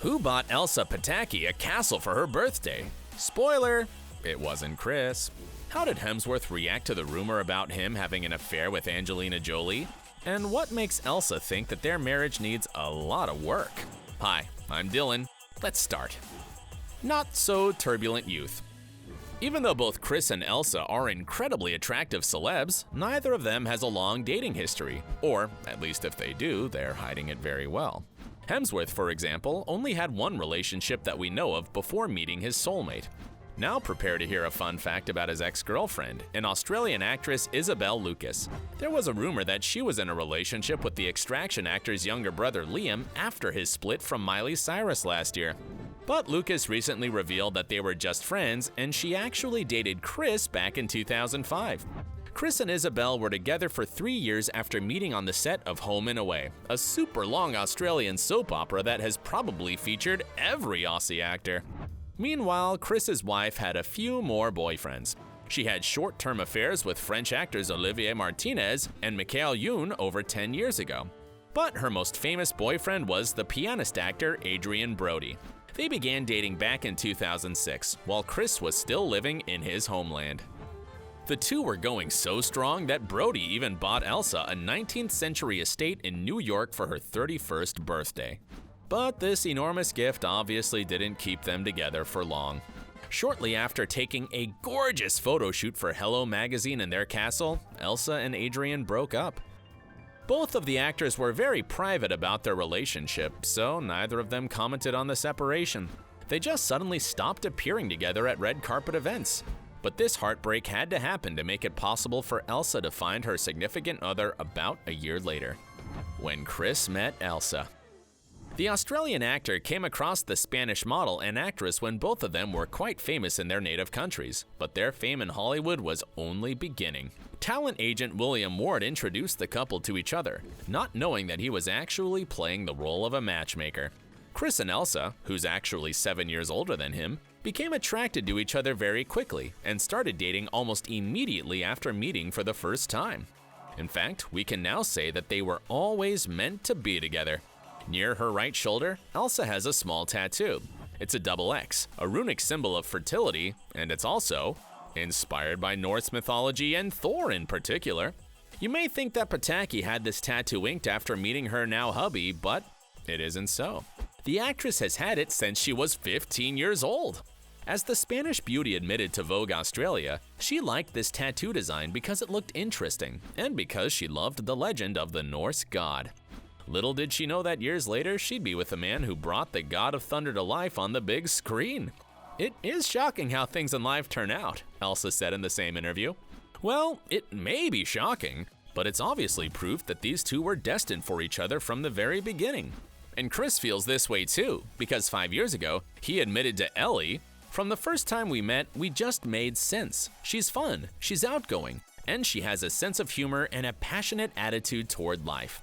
Who bought Elsa Pataky a castle for her birthday? Spoiler, it wasn't Chris. How did Hemsworth react to the rumor about him having an affair with Angelina Jolie? And what makes Elsa think that their marriage needs a lot of work? Hi, I'm Dylan. Let's start. Not so turbulent youth. Even though both Chris and Elsa are incredibly attractive celebs, neither of them has a long dating history, or at least if they do, they're hiding it very well. Hemsworth, for example, only had one relationship that we know of before meeting his soulmate. Now prepare to hear a fun fact about his ex-girlfriend, an Australian actress Isabel Lucas. There was a rumor that she was in a relationship with the Extraction actor's younger brother Liam after his split from Miley Cyrus last year. But Lucas recently revealed that they were just friends, and she actually dated Chris back in 2005. Chris and Isabel were together for 3 years after meeting on the set of Home and Away, a super long Australian soap opera that has probably featured every Aussie actor. Meanwhile, Chris's wife had a few more boyfriends. She had short-term affairs with French actors Olivier Martinez and Michael Youn over 10 years ago. But her most famous boyfriend was the pianist actor Adrian Brody. They began dating back in 2006, while Chris was still living in his homeland. The two were going so strong that Brody even bought Elsa a 19th century estate in New York for her 31st birthday. But this enormous gift obviously didn't keep them together for long. Shortly after taking a gorgeous photo shoot for Hello magazine in their castle, Elsa and Adrian broke up. Both of the actors were very private about their relationship, so neither of them commented on the separation. They just suddenly stopped appearing together at red carpet events. But this heartbreak had to happen to make it possible for Elsa to find her significant other about a year later, when Chris met Elsa. The Australian actor came across the Spanish model and actress when both of them were quite famous in their native countries, but their fame in Hollywood was only beginning. Talent agent William Ward introduced the couple to each other, not knowing that he was actually playing the role of a matchmaker. Chris and Elsa, who's actually 7 years older than him, became attracted to each other very quickly and started dating almost immediately after meeting for the first time. In fact, we can now say that they were always meant to be together. Near her right shoulder, Elsa has a small tattoo. It's a double X, a runic symbol of fertility, and it's also inspired by Norse mythology and Thor in particular. You may think that Pataky had this tattoo inked after meeting her now hubby, but it isn't so. The actress has had it since she was 15 years old. As the Spanish beauty admitted to Vogue Australia, she liked this tattoo design because it looked interesting and because she loved the legend of the Norse god. Little did she know that years later she'd be with a man who brought the god of thunder to life on the big screen. It is shocking how things in life turn out, Elsa said in the same interview. Well, it may be shocking, but it's obviously proof that these two were destined for each other from the very beginning. And Chris feels this way too, because 5 years ago, he admitted to Ellie, "From the first time we met, we just made sense. She's fun, she's outgoing, and she has a sense of humor and a passionate attitude toward life."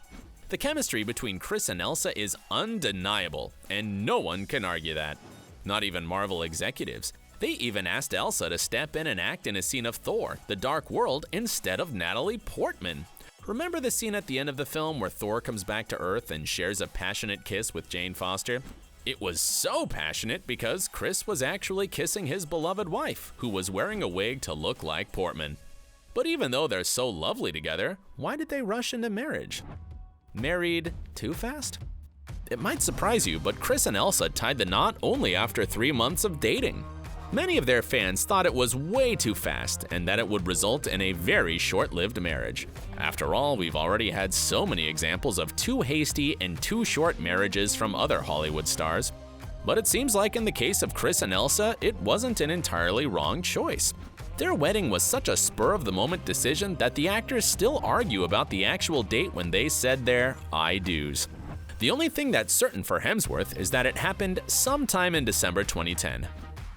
The chemistry between Chris and Elsa is undeniable, and no one can argue that. Not even Marvel executives. They even asked Elsa to step in and act in a scene of Thor: The Dark World instead of Natalie Portman. Remember the scene at the end of the film where Thor comes back to Earth and shares a passionate kiss with Jane Foster? It was so passionate because Chris was actually kissing his beloved wife, who was wearing a wig to look like Portman. But even though they're so lovely together, why did they rush into marriage? Married too fast? It might surprise you, but Chris and Elsa tied the knot only after 3 months of dating. Many of their fans thought it was way too fast and that it would result in a very short-lived marriage. After all, we've already had so many examples of too hasty and too short marriages from other Hollywood stars. But it seems like in the case of Chris and Elsa, it wasn't an entirely wrong choice. Their wedding was such a spur-of-the-moment decision that the actors still argue about the actual date when they said their I do's. The only thing that's certain for Hemsworth is that it happened sometime in December 2010.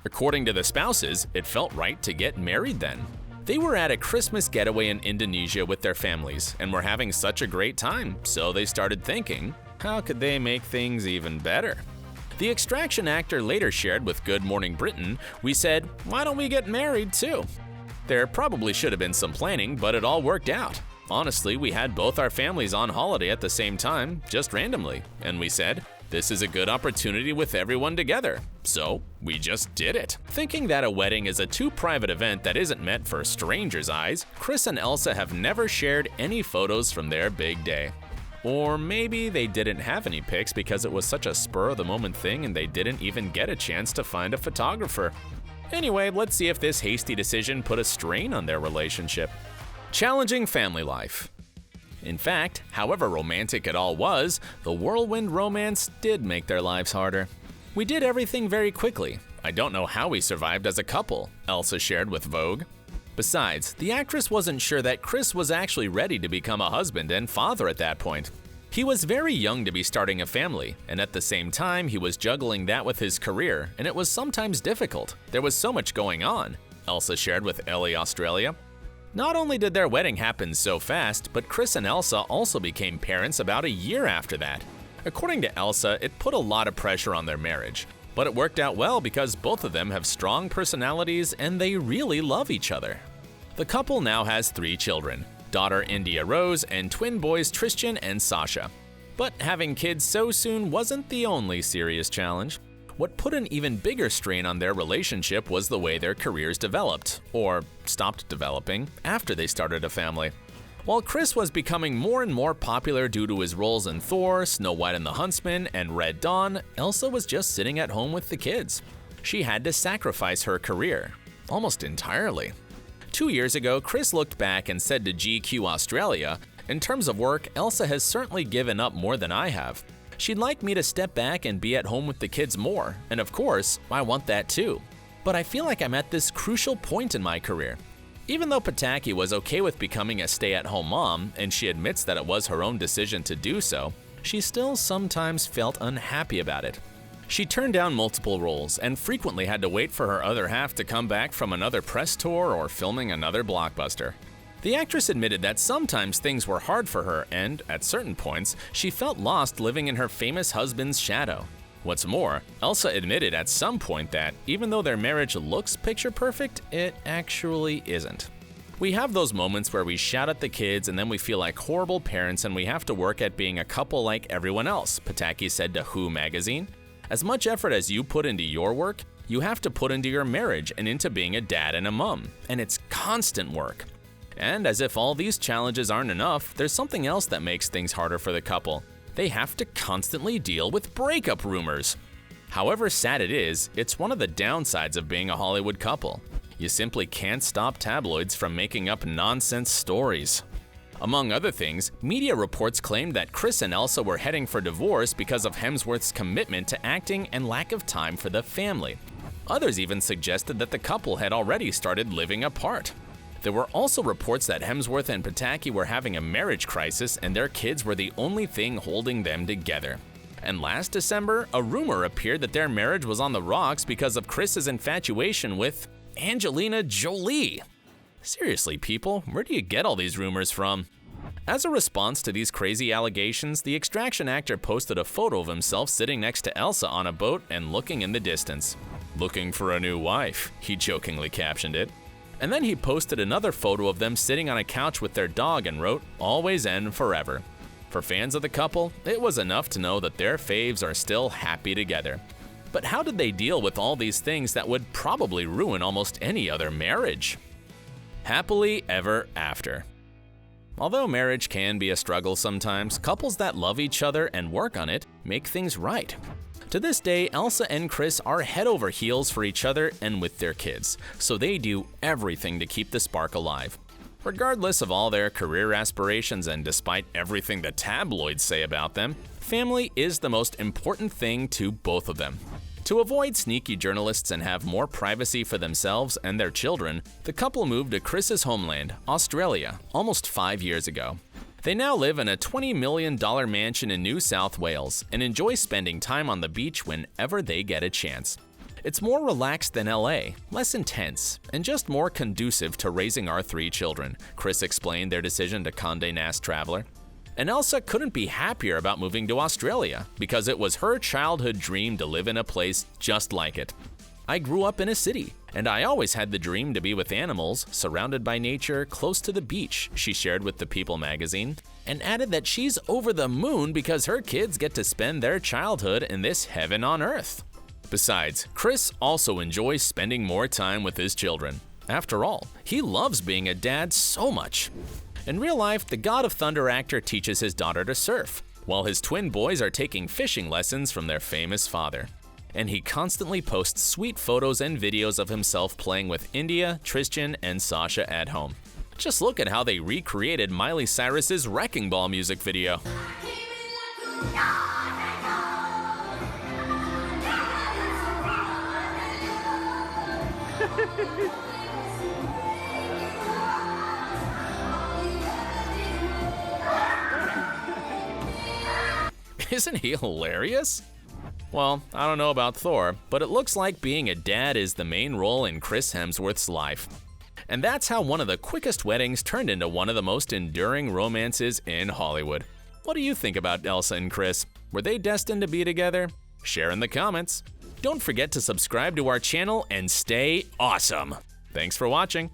According to the spouses, it felt right to get married then. They were at a Christmas getaway in Indonesia with their families and were having such a great time, so they started thinking, how could they make things even better? The Extraction actor later shared with Good Morning Britain, "We said, why don't we get married too?" There probably should have been some planning, but it all worked out. Honestly, we had both our families on holiday at the same time, just randomly, and we said, This is a good opportunity with everyone together, so we just did it. Thinking that a wedding is a too private event that isn't meant for strangers' eyes, Chris and Elsa have never shared any photos from their big day. Or maybe they didn't have any pics because it was such a spur-of-the-moment thing and they didn't even get a chance to find a photographer. Anyway, let's see if this hasty decision put a strain on their relationship. Challenging family life. In fact, however romantic it all was, the whirlwind romance did make their lives harder. We did everything very quickly. I don't know how we survived as a couple, Elsa shared with Vogue. Besides, the actress wasn't sure that Chris was actually ready to become a husband and father at that point. He was very young to be starting a family, and at the same time, he was juggling that with his career, and it was sometimes difficult. There was so much going on, Elsa shared with Elle Australia. Not only did their wedding happen so fast, but Chris and Elsa also became parents about a year after that. According to Elsa, it put a lot of pressure on their marriage, but it worked out well because both of them have strong personalities and they really love each other. The couple now has 3 children, daughter India Rose and twin boys Tristan and Sasha. But having kids so soon wasn't the only serious challenge. What put an even bigger strain on their relationship was the way their careers developed, or stopped developing, after they started a family. While Chris was becoming more and more popular due to his roles in Thor, Snow White and the Huntsman, and Red Dawn, Elsa was just sitting at home with the kids. She had to sacrifice her career, almost entirely. 2 years ago, Chris looked back and said to GQ Australia, "In terms of work, Elsa has certainly given up more than I have. She'd like me to step back and be at home with the kids more, and of course, I want that too. But I feel like I'm at this crucial point in my career." Even though Pataky was okay with becoming a stay-at-home mom, and she admits that it was her own decision to do so, she still sometimes felt unhappy about it. She turned down multiple roles and frequently had to wait for her other half to come back from another press tour or filming another blockbuster. The actress admitted that sometimes things were hard for her and, at certain points, she felt lost living in her famous husband's shadow. What's more, Elsa admitted at some point that, even though their marriage looks picture perfect, it actually isn't. "We have those moments where we shout at the kids and then we feel like horrible parents and we have to work at being a couple like everyone else," Pataky said to Who magazine. "As much effort as you put into your work, you have to put into your marriage and into being a dad and a mom, and it's constant work." And as if all these challenges aren't enough, there's something else that makes things harder for the couple. They have to constantly deal with breakup rumors. However sad it is, it's one of the downsides of being a Hollywood couple. You simply can't stop tabloids from making up nonsense stories. Among other things, media reports claimed that Chris and Elsa were heading for divorce because of Hemsworth's commitment to acting and lack of time for the family. Others even suggested that the couple had already started living apart. There were also reports that Hemsworth and Pataky were having a marriage crisis and their kids were the only thing holding them together. And last December, a rumor appeared that their marriage was on the rocks because of Chris's infatuation with Angelina Jolie. Seriously, people, where do you get all these rumors from? As a response to these crazy allegations, the Extraction actor posted a photo of himself sitting next to Elsa on a boat and looking in the distance. "Looking for a new wife," he jokingly captioned it. And then he posted another photo of them sitting on a couch with their dog and wrote, "Always and forever." For fans of the couple, it was enough to know that their faves are still happy together. But how did they deal with all these things that would probably ruin almost any other marriage? Happily ever after. Although marriage can be a struggle sometimes, couples that love each other and work on it make things right. To this day, Elsa and Chris are head over heels for each other and with their kids, so they do everything to keep the spark alive. Regardless of all their career aspirations and despite everything the tabloids say about them, family is the most important thing to both of them. To avoid sneaky journalists and have more privacy for themselves and their children, the couple moved to Chris's homeland, Australia, almost 5 years ago. They now live in a $20 million mansion in New South Wales and enjoy spending time on the beach whenever they get a chance. It's more relaxed than LA, less intense, and just more conducive to raising our 3 children, Chris explained their decision to Condé Nast Traveler. And Elsa couldn't be happier about moving to Australia because it was her childhood dream to live in a place just like it. "I grew up in a city, and I always had the dream to be with animals, surrounded by nature, close to the beach," she shared with the People magazine. and added that she's over the moon because her kids get to spend their childhood in this heaven on earth. Besides, Chris also enjoys spending more time with his children. After all, he loves being a dad so much. In real life, the God of Thunder actor teaches his daughter to surf, while his twin boys are taking fishing lessons from their famous father. And he constantly posts sweet photos and videos of himself playing with India, Tristan, and Sasha at home. Just look at how they recreated Miley Cyrus's Wrecking Ball music video. Isn't he hilarious? Well, I don't know about Thor, but it looks like being a dad is the main role in Chris Hemsworth's life. And that's how one of the quickest weddings turned into one of the most enduring romances in Hollywood. What do you think about Elsa and Chris? Were they destined to be together? Share in the comments. Don't forget to subscribe to our channel and stay awesome. Thanks for watching.